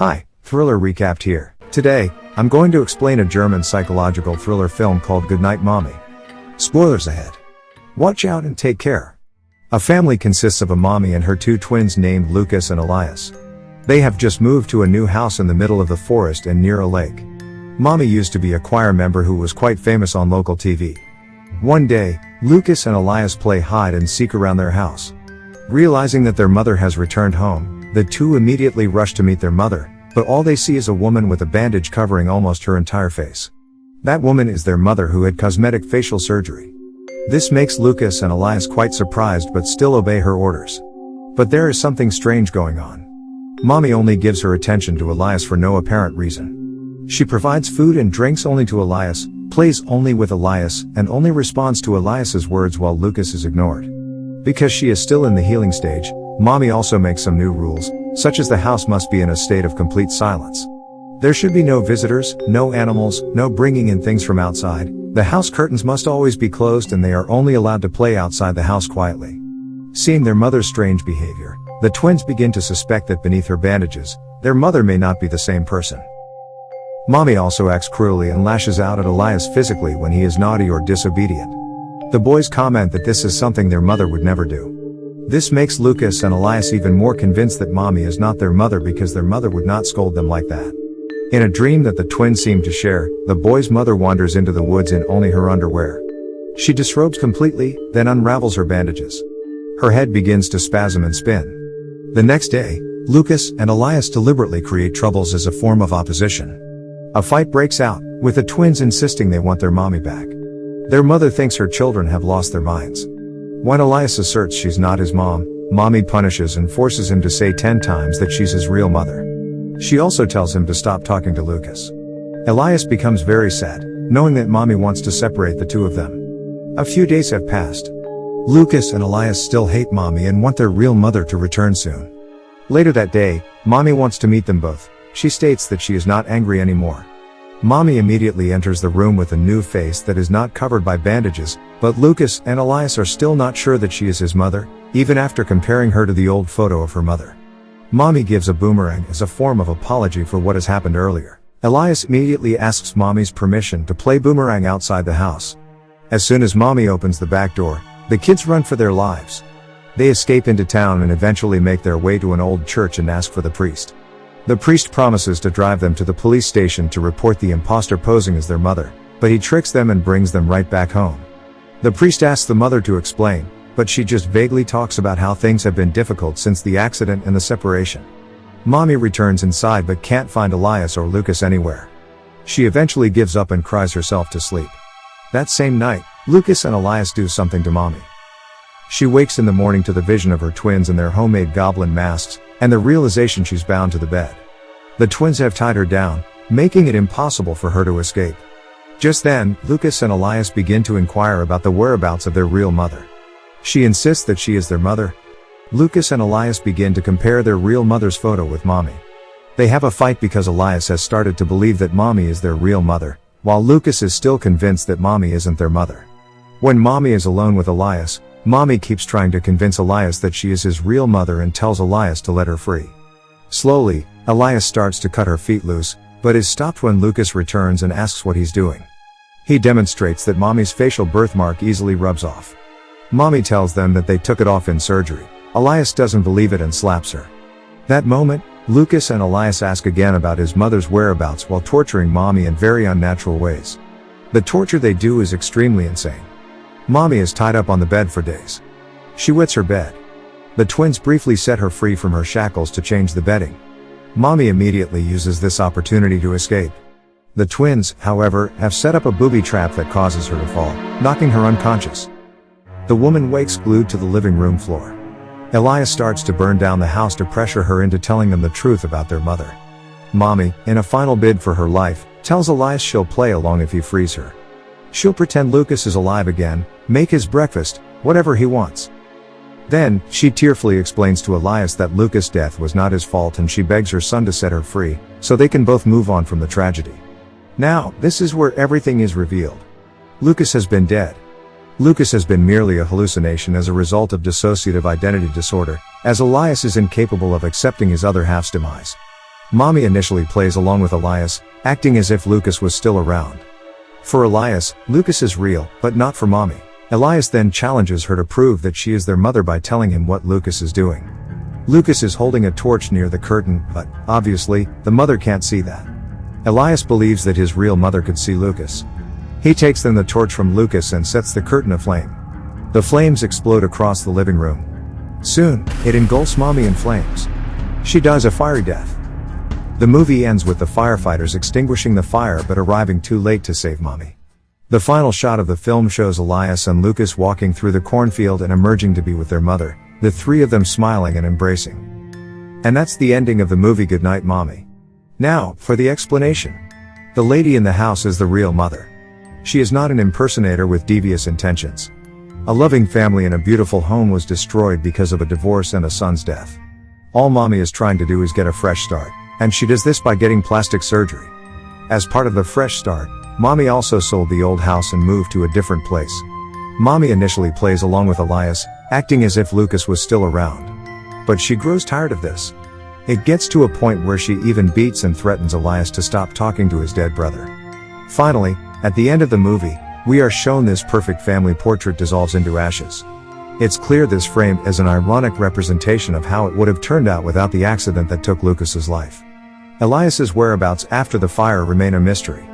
Hi, Thriller Recapped here. Today, I'm going to explain a German psychological thriller film called Goodnight Mommy. Spoilers ahead. Watch out and take care. A family consists of a mommy and her two twins named Lucas and Elias. They have just moved to a new house in the middle of the forest and near a lake. Mommy used to be a choir member who was quite famous on local TV. One day, Lucas and Elias play hide and seek around their house. Realizing that their mother has returned home, the two immediately rush to meet their mother, but all they see is a woman with a bandage covering almost her entire face. That woman is their mother who had cosmetic facial surgery. This makes Lucas and Elias quite surprised but still obey her orders. But there is something strange going on. Mommy only gives her attention to Elias for no apparent reason. She provides food and drinks only to Elias, plays only with Elias, and only responds to Elias's words while Lucas is ignored. Because she is still in the healing stage, Mommy also makes some new rules, such as the house must be in a state of complete silence. There should be no visitors, no animals, no bringing in things from outside. The house curtains must always be closed and they are only allowed to play outside the house quietly. Seeing their mother's strange behavior, the twins begin to suspect that beneath her bandages, their mother may not be the same person. Mommy also acts cruelly and lashes out at Elias physically when he is naughty or disobedient. The boys comment that this is something their mother would never do. This makes Lucas and Elias even more convinced that Mommy is not their mother because their mother would not scold them like that. In a dream that the twins seem to share, the boy's mother wanders into the woods in only her underwear. She disrobes completely, then unravels her bandages. Her head begins to spasm and spin. The next day, Lucas and Elias deliberately create troubles as a form of opposition. A fight breaks out, with the twins insisting they want their mommy back. Their mother thinks her children have lost their minds. When Elias asserts she's not his mom, Mommy punishes and forces him to say 10 times that she's his real mother. She also tells him to stop talking to Lucas. Elias becomes very sad, knowing that Mommy wants to separate the two of them. A few days have passed. Lucas and Elias still hate Mommy and want their real mother to return soon. Later that day, Mommy wants to meet them both. She states that she is not angry anymore. Mommy immediately enters the room with a new face that is not covered by bandages, but Lucas and Elias are still not sure that she is his mother, even after comparing her to the old photo of her mother. Mommy gives a boomerang as a form of apology for what has happened earlier. Elias immediately asks Mommy's permission to play boomerang outside the house. As soon as Mommy opens the back door, the kids run for their lives. They escape into town and eventually make their way to an old church and ask for the priest. The priest promises to drive them to the police station to report the imposter posing as their mother, but he tricks them and brings them right back home. The priest asks the mother to explain, but she just vaguely talks about how things have been difficult since the accident and the separation. Mommy returns inside but can't find Elias or Lucas anywhere. She eventually gives up and cries herself to sleep. That same night, Lucas and Elias do something to Mommy. She wakes in the morning to the vision of her twins in their homemade goblin masks, and the realization she's bound to the bed. The twins have tied her down, making it impossible for her to escape. Just then, Lucas and Elias begin to inquire about the whereabouts of their real mother. She insists that she is their mother. Lucas and Elias begin to compare their real mother's photo with Mommy. They have a fight because Elias has started to believe that Mommy is their real mother, while Lucas is still convinced that Mommy isn't their mother. When Mommy is alone with Elias, Mommy keeps trying to convince Elias that she is his real mother and tells Elias to let her free. Slowly, Elias starts to cut her feet loose, but is stopped when Lucas returns and asks what he's doing. He demonstrates that Mommy's facial birthmark easily rubs off. Mommy tells them that they took it off in surgery. Elias doesn't believe it and slaps her. That moment, Lucas and Elias ask again about his mother's whereabouts while torturing Mommy in very unnatural ways. The torture they do is extremely insane. Mommy is tied up on the bed for days. She wets her bed. The twins briefly set her free from her shackles to change the bedding. Mommy immediately uses this opportunity to escape. The twins, however, have set up a booby trap that causes her to fall, knocking her unconscious. The woman wakes glued to the living room floor. Elias starts to burn down the house to pressure her into telling them the truth about their mother. Mommy, in a final bid for her life, tells Elias she'll play along if he frees her. She'll pretend Lucas is alive again, make his breakfast, whatever he wants. Then, she tearfully explains to Elias that Lucas' death was not his fault and she begs her son to set her free, so they can both move on from the tragedy. Now, this is where everything is revealed. Lucas has been dead. Lucas has been merely a hallucination as a result of dissociative identity disorder, as Elias is incapable of accepting his other half's demise. Mommy initially plays along with Elias, acting as if Lucas was still around. For Elias, Lucas is real, but not for Mommy. Elias then challenges her to prove that she is their mother by telling him what Lucas is doing. Lucas is holding a torch near the curtain, but, obviously, the mother can't see that. Elias believes that his real mother could see Lucas. He takes then the torch from Lucas and sets the curtain aflame. The flames explode across the living room. Soon, it engulfs Mommy in flames. She dies a fiery death. The movie ends with the firefighters extinguishing the fire but arriving too late to save Mommy. The final shot of the film shows Elias and Lucas walking through the cornfield and emerging to be with their mother, the three of them smiling and embracing. And that's the ending of the movie Goodnight Mommy. Now, for the explanation. The lady in the house is the real mother. She is not an impersonator with devious intentions. A loving family and a beautiful home was destroyed because of a divorce and a son's death. All Mommy is trying to do is get a fresh start, and she does this by getting plastic surgery. As part of the fresh start, Mommy also sold the old house and moved to a different place. Mommy initially plays along with Elias, acting as if Lucas was still around. But she grows tired of this. It gets to a point where she even beats and threatens Elias to stop talking to his dead brother. Finally, at the end of the movie, we are shown this perfect family portrait dissolves into ashes. It's clear this frame is an ironic representation of how it would have turned out without the accident that took Lucas's life. Elias's whereabouts after the fire remain a mystery.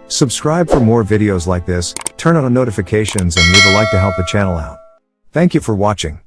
Subscribe for more videos like this, turn on notifications and leave a like to help the channel out. Thank you for watching.